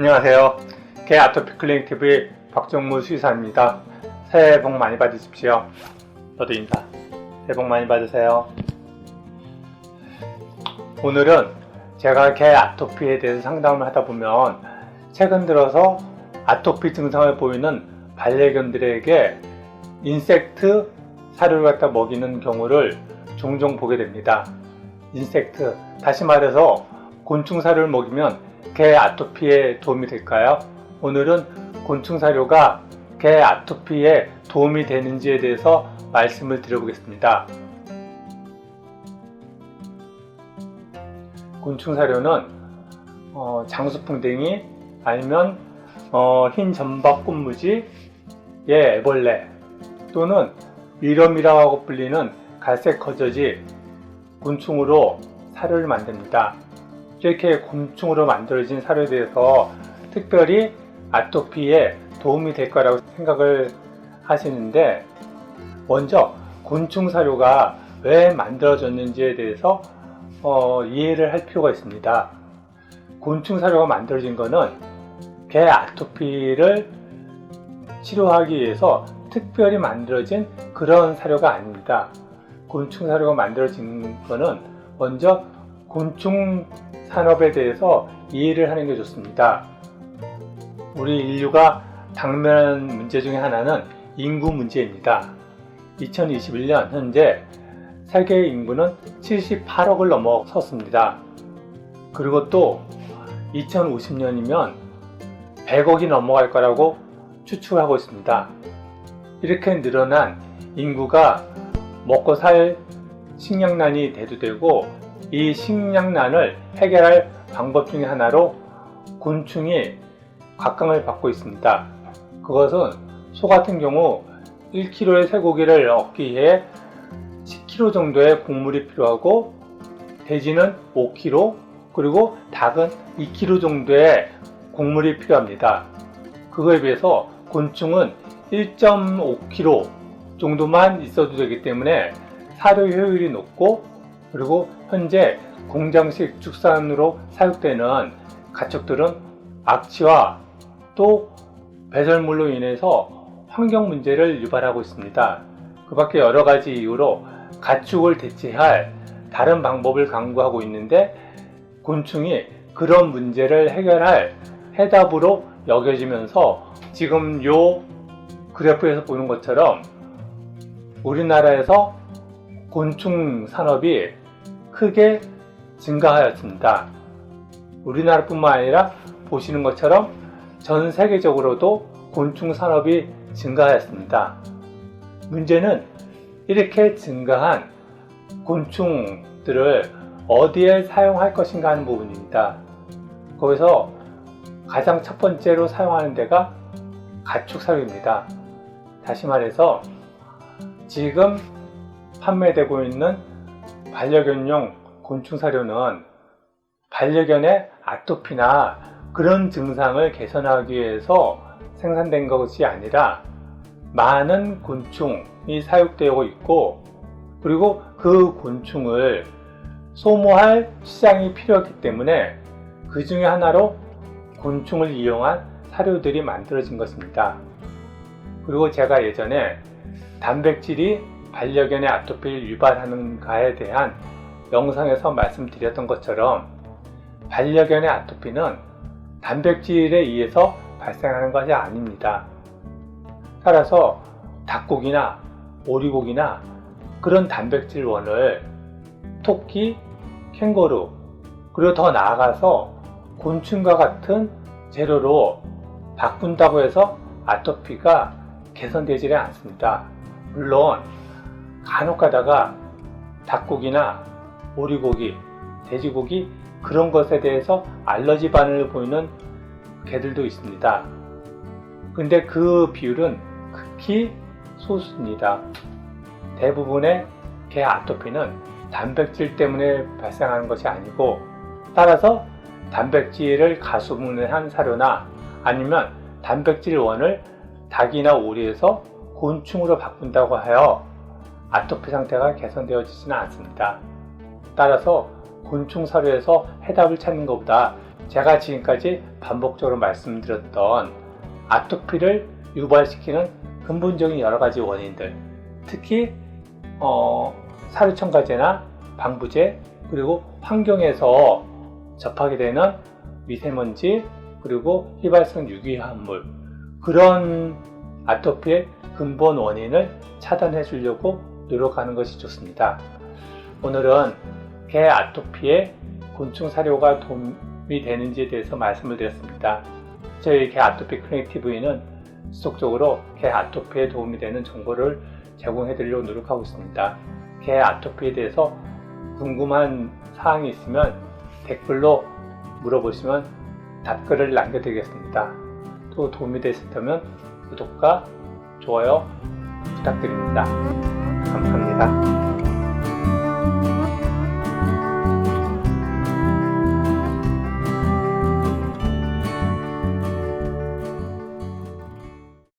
안녕하세요. 개 아토피 클리닉 TV 박정무 수의사입니다. 새해 복 많이 받으십시오. 너도 인사. 새해 복 많이 받으세요. 오늘은 제가 개 아토피에 대해서 상담을 하다 보면 최근 들어서 아토피 증상을 보이는 반려견들에게 인섹트 사료를 갖다 먹이는 경우를 종종 보게 됩니다. 인섹트, 다시 말해서 곤충 사료를 먹이면 개 아토피에 도움이 될까요? 오늘은 곤충 사료가 개 아토피에 도움이 되는지에 대해서 말씀을 드려보겠습니다. 곤충 사료는 장수풍뎅이 아니면 흰 점박꽃무지의 애벌레 또는 미러미라하고 불리는 갈색 거저지 곤충으로 사료를 만듭니다. 이렇게 곤충으로 만들어진 사료에 대해서 특별히 아토피에 도움이 될 거라고 생각을 하시는데, 먼저 곤충 사료가 왜 만들어졌는지에 대해서 이해를 할 필요가 있습니다. 곤충 사료가 만들어진 것은 개 아토피를 치료하기 위해서 특별히 만들어진 그런 사료가 아닙니다. 곤충 사료가 만들어진 것은 먼저 곤충 산업에 대해서 이해를 하는 게 좋습니다. 우리 인류가 당면한 문제 중에 하나는 인구 문제입니다. 2021년 현재 세계 인구는 78억을 넘어섰습니다. 그리고 또 2050년이면 100억이 넘어갈 거라고 추측하고 있습니다. 이렇게 늘어난 인구가 먹고 살 식량난이 대두되고, 이 식량난을 해결할 방법 중에 하나로 곤충이 각광을 받고 있습니다. 그것은 소 같은 경우 1kg의 쇠고기를 얻기 위해 10kg 정도의 곡물이 필요하고, 돼지는 5kg, 그리고 닭은 2kg 정도의 곡물이 필요합니다. 그거에 비해서 곤충은 1.5kg 정도만 있어도 되기 때문에 사료 효율이 높고, 그리고 현재 공장식 축산으로 사육되는 가축들은 악취와 또 배설물로 인해서 환경 문제를 유발하고 있습니다. 그 밖에 여러 가지 이유로 가축을 대체할 다른 방법을 강구하고 있는데, 곤충이 그런 문제를 해결할 해답으로 여겨지면서 지금 요 그래프에서 보는 것처럼 우리나라에서 곤충 산업이 크게 증가하였습니다. 우리나라뿐만 아니라 보시는 것처럼 전 세계적으로도 곤충 산업이 증가하였습니다. 문제는 이렇게 증가한 곤충들을 어디에 사용할 것인가 하는 부분입니다. 거기서 가장 첫 번째로 사용하는 데가 가축 사료입니다. 다시 말해서 지금 판매되고 있는 반려견용 곤충 사료는 반려견의 아토피나 그런 증상을 개선하기 위해서 생산된 것이 아니라 많은 곤충이 사육되고 있고, 그리고 그 곤충을 소모할 시장이 필요했기 때문에 그 중에 하나로 곤충을 이용한 사료들이 만들어진 것입니다. 그리고 제가 예전에 단백질이 반려견의 아토피를 유발하는가에 대한 영상에서 말씀드렸던 것처럼 반려견의 아토피는 단백질에 의해서 발생하는 것이 아닙니다. 따라서 닭고기나 오리고기나 그런 단백질원을 토끼, 캥거루, 그리고 더 나아가서 곤충과 같은 재료로 바꾼다고 해서 아토피가 개선되지는 않습니다. 물론 간혹 가다가 닭고기나 오리고기, 돼지고기 그런 것에 대해서 알러지 반응을 보이는 개들도 있습니다. 근데 그 비율은 극히 소수입니다. 대부분의 개 아토피는 단백질 때문에 발생하는 것이 아니고, 따라서 단백질을 가수분해한 사료나 아니면 단백질원을 닭이나 오리에서 곤충으로 바꾼다고 하여 아토피 상태가 개선되어지지는 않습니다. 따라서 곤충 사료에서 해답을 찾는 것보다 제가 지금까지 반복적으로 말씀드렸던 아토피를 유발시키는 근본적인 여러 가지 원인들, 특히 사료첨가제나 방부제, 그리고 환경에서 접하게 되는 미세먼지, 그리고 휘발성 유기화합물, 그런 아토피의 근본 원인을 차단해 주려고 노력하는 것이 좋습니다. 오늘은 개 아토피에 곤충 사료가 도움이 되는지에 대해서 말씀을 드렸습니다. 저희 개 아토피 클리닉 TV는 지속적으로 개 아토피에 도움이 되는 정보를 제공해 드리려고 노력하고 있습니다. 개 아토피에 대해서 궁금한 사항이 있으면 댓글로 물어보시면 답글을 남겨드리겠습니다. 또 도움이 되셨다면 구독과 좋아요 부탁드립니다. 감사합니다.